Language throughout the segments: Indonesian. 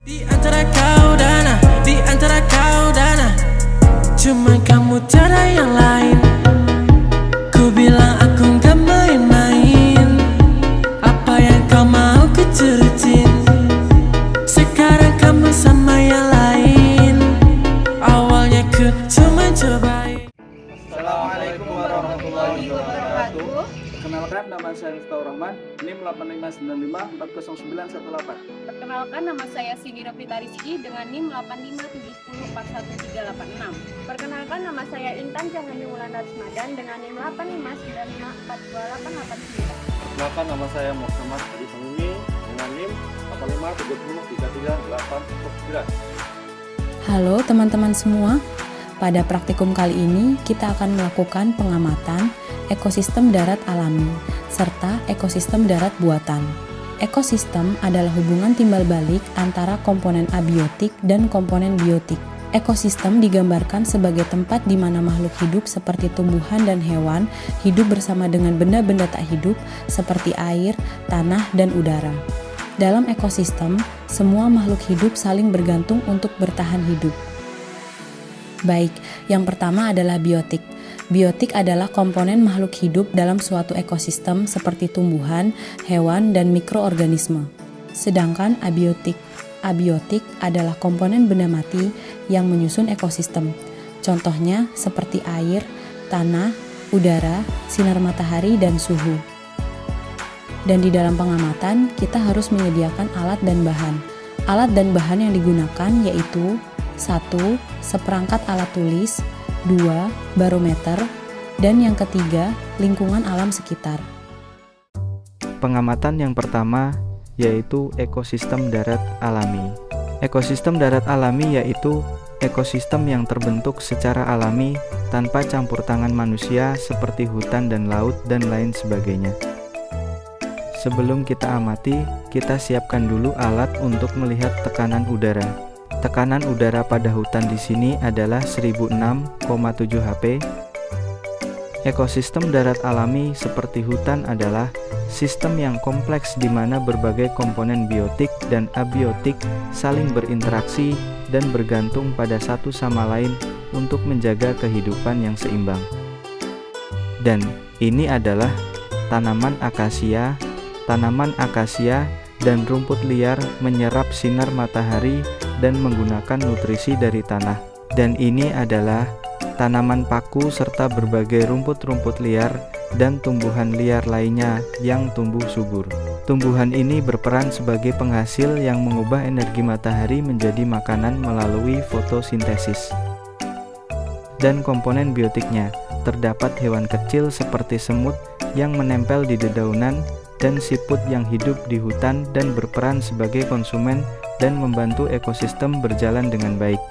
Di antara kau dan cuma kamu tiada yang lain. Ku bilang aku gak main-main, apa yang kau mau ku turutin. Sekarang kamu sama yang lain, awalnya ku cuma cobain. Assalamualaikum warahmatullahi wabarakatuh. Perkenalkan, nama saya Miftahur Rahman, NIM 8595409118. Perkenalkan, nama saya Sini Novita Rizky dengan NIM 8570413886. Perkenalkan, nama saya Intan Cahani Wulandar Ramadan dengan NIM 8595428889. Perkenalkan, nama saya Muhammad Adi Pengumi dengan NIM 85703389. Halo teman-teman semua, pada praktikum kali ini kita akan melakukan pengamatan ekosistem darat alami serta ekosistem darat buatan. Ekosistem adalah hubungan timbal balik antara komponen abiotik dan komponen biotik. Ekosistem digambarkan sebagai tempat di mana makhluk hidup seperti tumbuhan dan hewan hidup bersama dengan benda-benda tak hidup seperti air, tanah, dan udara. Dalam ekosistem, semua makhluk hidup saling bergantung untuk bertahan hidup. Baik, yang pertama adalah biotik. Biotik adalah komponen makhluk hidup dalam suatu ekosistem seperti tumbuhan, hewan, dan mikroorganisme. Sedangkan abiotik adalah komponen benda mati yang menyusun ekosistem. Contohnya seperti air, tanah, udara, sinar matahari, dan suhu. Dan di dalam pengamatan, kita harus menyediakan alat dan bahan. Alat dan bahan yang digunakan yaitu 1. Seperangkat alat tulis, 2. Barometer, dan yang ketiga, lingkungan alam sekitar. Pengamatan yang pertama yaitu ekosistem darat alami. Ekosistem darat alami yaitu ekosistem yang terbentuk secara alami tanpa campur tangan manusia seperti hutan dan laut dan lain sebagainya. Sebelum kita amati, kita siapkan dulu alat untuk melihat tekanan udara. Tekanan udara pada hutan di sini adalah 1006,7 HP. Ekosistem darat alami seperti hutan adalah sistem yang kompleks di mana berbagai komponen biotik dan abiotik saling berinteraksi dan bergantung pada satu sama lain untuk menjaga kehidupan yang seimbang. Dan ini adalah tanaman akasia dan rumput liar menyerap sinar matahari dan menggunakan nutrisi dari tanah. Dan ini adalah tanaman paku serta berbagai rumput-rumput liar dan tumbuhan liar lainnya yang tumbuh subur. Tumbuhan ini berperan sebagai penghasil yang mengubah energi matahari menjadi makanan melalui fotosintesis. Dan komponen biotiknya, terdapat hewan kecil seperti semut yang menempel di dedaunan dan siput yang hidup di hutan dan berperan sebagai konsumen dan membantu ekosistem berjalan dengan baik.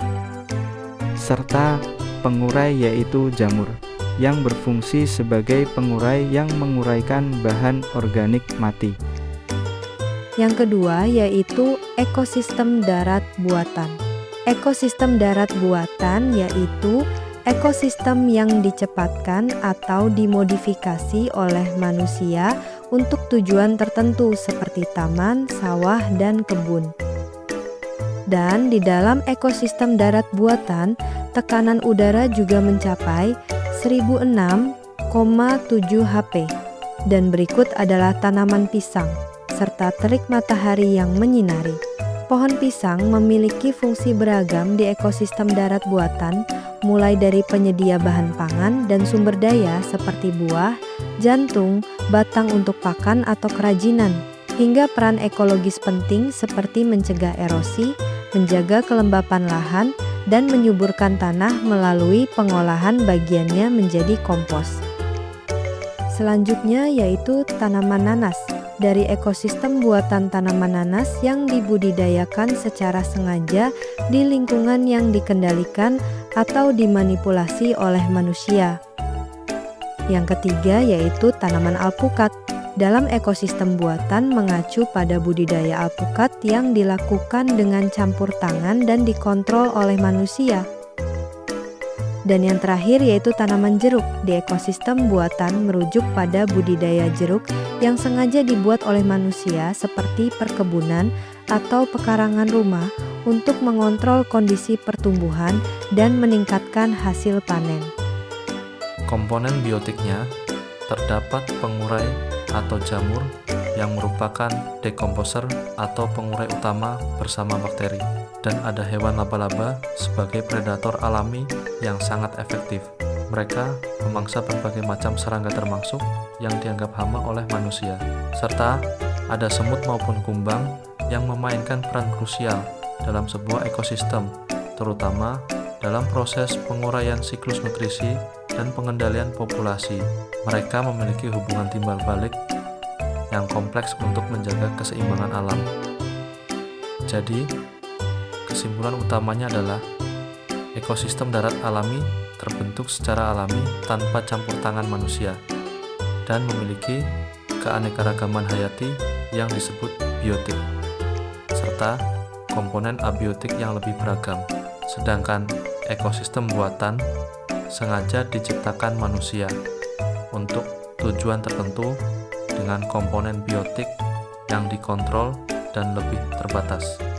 Serta pengurai yaitu jamur, yang berfungsi sebagai pengurai yang menguraikan bahan organik mati. Yang kedua yaitu ekosistem darat buatan. Ekosistem darat buatan yaitu ekosistem yang dicepatkan atau dimodifikasi oleh manusia untuk tujuan tertentu seperti taman, sawah, dan kebun. Dan di dalam ekosistem darat buatan, tekanan udara juga mencapai 1006,7 HP. Dan berikut adalah tanaman pisang, serta terik matahari yang menyinari. Pohon pisang memiliki fungsi beragam di ekosistem darat buatan, mulai dari penyedia bahan pangan dan sumber daya seperti buah, jantung, batang untuk pakan atau kerajinan, hingga peran ekologis penting seperti mencegah erosi, menjaga kelembapan lahan, dan menyuburkan tanah melalui pengolahan bagiannya menjadi kompos. Selanjutnya yaitu tanaman nanas. Dari ekosistem buatan tanaman nanas yang dibudidayakan secara sengaja di lingkungan yang dikendalikan atau dimanipulasi oleh manusia. Yang ketiga yaitu tanaman alpukat. Dalam ekosistem buatan mengacu pada budidaya alpukat yang dilakukan dengan campur tangan dan dikontrol oleh manusia. Dan yang terakhir yaitu tanaman jeruk. Di ekosistem buatan merujuk pada budidaya jeruk yang sengaja dibuat oleh manusia seperti perkebunan atau pekarangan rumah untuk mengontrol kondisi pertumbuhan dan meningkatkan hasil panen. Komponen biotiknya terdapat pengurai atau jamur yang merupakan dekomposer atau pengurai utama bersama bakteri, dan ada hewan laba-laba sebagai predator alami yang sangat efektif. Mereka memangsa berbagai macam serangga termasuk yang dianggap hama oleh manusia, serta ada semut maupun kumbang yang memainkan peran krusial dalam sebuah ekosistem, terutama dalam proses penguraian siklus nutrisi dan pengendalian populasi. Mereka memiliki hubungan timbal balik yang kompleks untuk menjaga keseimbangan alam. Jadi, kesimpulan utamanya adalah ekosistem darat alami terbentuk secara alami tanpa campur tangan manusia dan memiliki keanekaragaman hayati yang disebut biotik, serta komponen abiotik yang lebih beragam. Sedangkan ekosistem buatan sengaja diciptakan manusia untuk tujuan tertentu dengan komponen biotik yang dikontrol dan lebih terbatas.